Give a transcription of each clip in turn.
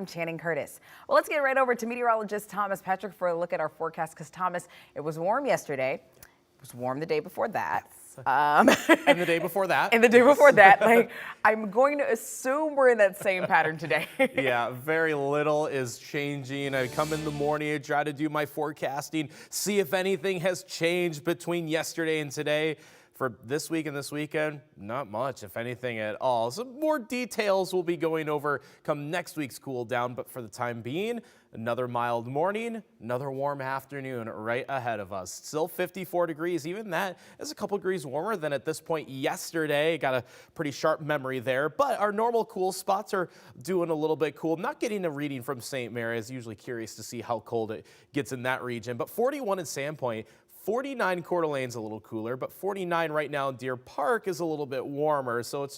I'm Channing Curtis. Well, let's get right over to meteorologist Thomas Patrick for a look at our forecast because, Thomas, it was warm yesterday. It was warm the day before that. And the day before that. And the day before that. Like, I'm going to assume we're in that same pattern today. Yeah, very little is changing. I come in the morning, I try to do my forecasting, see if anything has changed between yesterday and today. For this week and this weekend, not much, if anything at all. Some more details we'll be going over come next week's cool down, but for the time being, another mild morning, another warm afternoon right ahead of us. Still 54 degrees, even that is a couple degrees warmer than at this point yesterday. Got a pretty sharp memory there, but our normal cool spots are doing a little bit cool. Not getting a reading from St. Mary's, usually curious to see how cold it gets in that region, but 41 in Sandpoint. 49 Coeur d'Alene's a little cooler, but 49 right now in Deer Park is a little bit warmer. So it's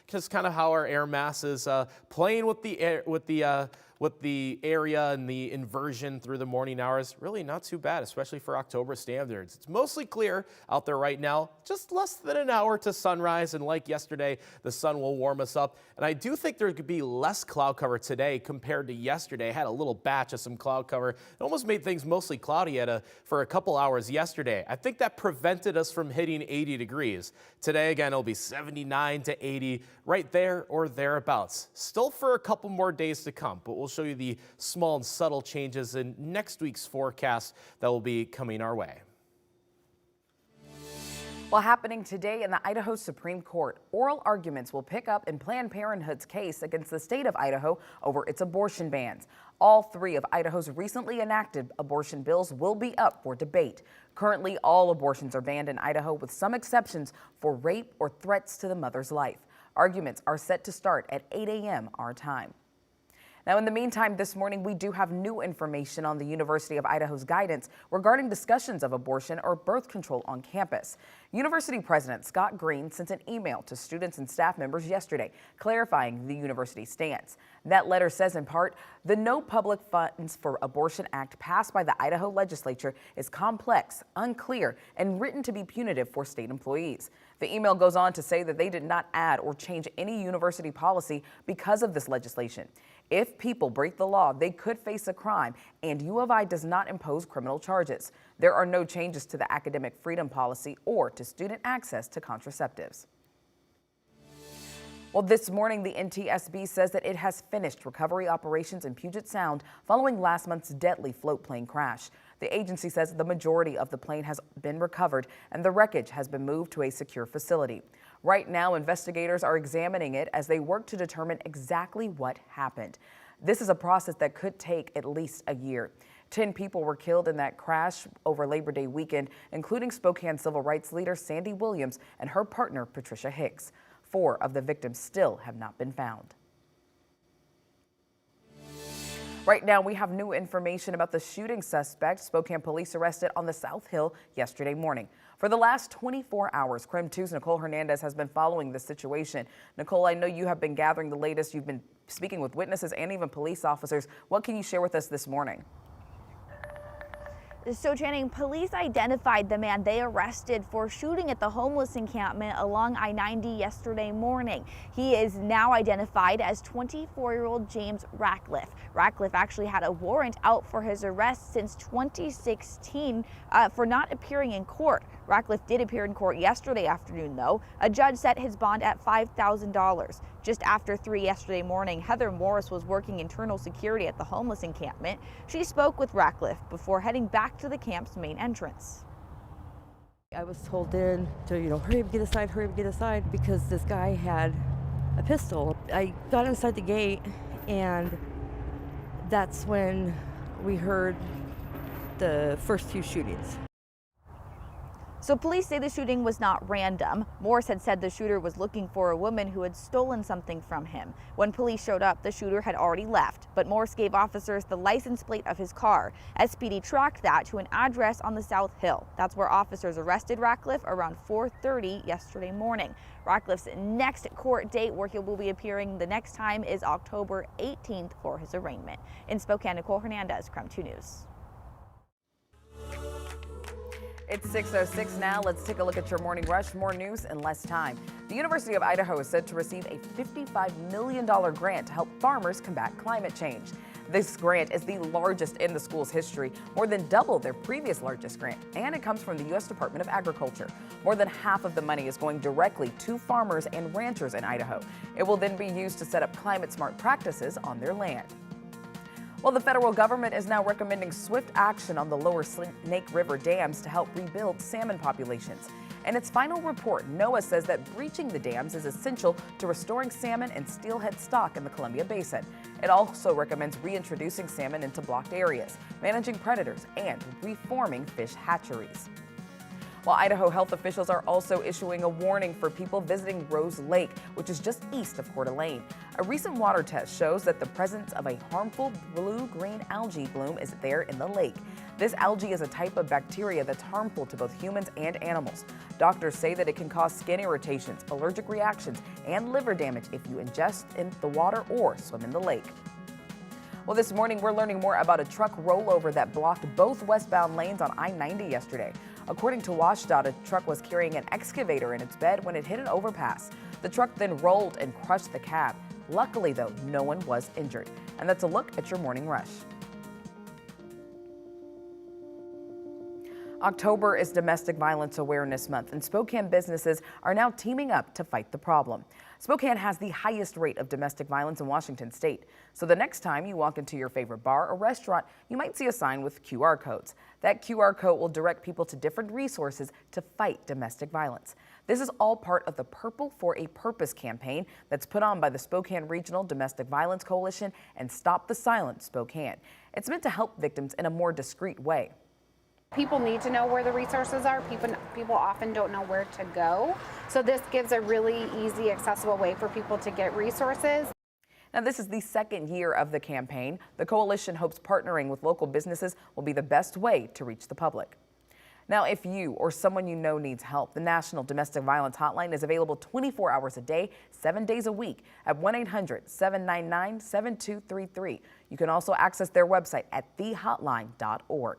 just kind of how our air mass is playing with the air, with the area and the inversion through the morning hours. Really not too bad, especially for October standards. It's mostly clear out there right now, just less than an hour to sunrise. And like yesterday, the sun will warm us up. And I do think there could be less cloud cover today compared to yesterday. I had a little batch of some cloud cover. It almost made things mostly cloudy for a couple hours yesterday. I think that prevented us from hitting 80 degrees. Today, again, it'll be 79 to 80 right there or thereabouts. Still for a couple more days to come, but we'll show you the small and subtle changes in next week's forecast that will be coming our way. Well, happening today in the Idaho Supreme Court, oral arguments will pick up in Planned Parenthood's case against the state of Idaho over its abortion bans. All three of Idaho's recently enacted abortion bills will be up for debate. Currently, all abortions are banned in Idaho with some exceptions for rape or threats to the mother's life. Arguments are set to start at 8 a.m. our time. Now, in the meantime, this morning, we do have new information on the University of Idaho's guidance regarding discussions of abortion or birth control on campus. University President Scott Green sent an email to students and staff members yesterday clarifying the university's stance. That letter says, in part, the No Public Funds for Abortion Act passed by the Idaho legislature is complex, unclear, and written to be punitive for state employees. The email goes on to say that they did not add or change any university policy because of this legislation. If people break the law, they could face a crime, and U of I does not impose criminal charges. There are no changes to the academic freedom policy or to student access to contraceptives. Well, this morning, the NTSB says that it has finished recovery operations in Puget Sound following last month's deadly float plane crash. The agency says the majority of the plane has been recovered and the wreckage has been moved to a secure facility. Right now, investigators are examining it as they work to determine exactly what happened. This is a process that could take at least a year. 10 people were killed in that crash over Labor Day weekend, including Spokane civil rights leader Sandy Williams and her partner Patricia Hicks. 4 of the victims still have not been found. Right now, we have new information about the shooting suspect Spokane police arrested on the South Hill yesterday morning. For the last 24 hours, KREM 2's Nicole Hernandez has been following the situation. Nicole, I know you have been gathering the latest. You've been speaking with witnesses and even police officers. What can you share with us this morning? So, Channing, police identified the man they arrested for shooting at the homeless encampment along I-90 yesterday morning. He is now identified as 24-year-old James Ratcliffe. Ratcliffe actually had a warrant out for his arrest since 2016 for not appearing in court. Ratcliffe did appear in court yesterday afternoon, though. A judge set his bond at $5,000. Just after 3 yesterday morning, Heather Morris was working internal security at the homeless encampment. She spoke with Ratcliffe before heading back to the camp's main entrance. I was told then to, hurry up, get aside, because this guy had a pistol. I got inside the gate, and that's when we heard the first few shootings. So police say the shooting was not random. Morris had said the shooter was looking for a woman who had stolen something from him. When police showed up, the shooter had already left, but Morris gave officers the license plate of his car. SPD tracked that to an address on the South Hill. That's where officers arrested Ratcliffe around 4:30 yesterday morning. Ratcliffe's next court date where he will be appearing the next time is October 18th for his arraignment. In Spokane, Nicole Hernandez, KREM 2 News. It's 6:06 now. Let's take a look at your morning rush. More news in less time. The University of Idaho is set to receive a $55 million grant to help farmers combat climate change. This grant is the largest in the school's history, more than double their previous largest grant, and it comes from the U.S. Department of Agriculture. More than half of the money is going directly to farmers and ranchers in Idaho. It will then be used to set up climate-smart practices on their land. Well, the federal government is now recommending swift action on the lower Snake River dams to help rebuild salmon populations. In its final report, NOAA says that breaching the dams is essential to restoring salmon and steelhead stock in the Columbia Basin. It also recommends reintroducing salmon into blocked areas, managing predators, and reforming fish hatcheries. While Idaho health officials are also issuing a warning for people visiting Rose Lake, which is just east of Coeur d'Alene. A recent water test shows that the presence of a harmful blue-green algae bloom is there in the lake. This algae is a type of bacteria that's harmful to both humans and animals. Doctors say that it can cause skin irritations, allergic reactions, and liver damage if you ingest in the water or swim in the lake. Well, this morning we're learning more about a truck rollover that blocked both westbound lanes on I-90 yesterday. According to WashDOT, a truck was carrying an excavator in its bed when it hit an overpass. The truck then rolled and crushed the cab. Luckily, though, no one was injured. And that's a look at your morning rush. October is Domestic Violence Awareness Month, and Spokane businesses are now teaming up to fight the problem. Spokane has the highest rate of domestic violence in Washington state. So the next time you walk into your favorite bar or restaurant, you might see a sign with QR codes. That QR code will direct people to different resources to fight domestic violence. This is all part of the Purple for a Purpose campaign that's put on by the Spokane Regional Domestic Violence Coalition and Stop the Silence Spokane. It's meant to help victims in a more discreet way. People need to know where the resources are. People often don't know where to go. So this gives a really easy, accessible way for people to get resources. Now, this is the second year of the campaign. The coalition hopes partnering with local businesses will be the best way to reach the public. Now, if you or someone you know needs help, the National Domestic Violence Hotline is available 24 hours a day, 7 days a week at 1-800-799-7233. You can also access their website at thehotline.org.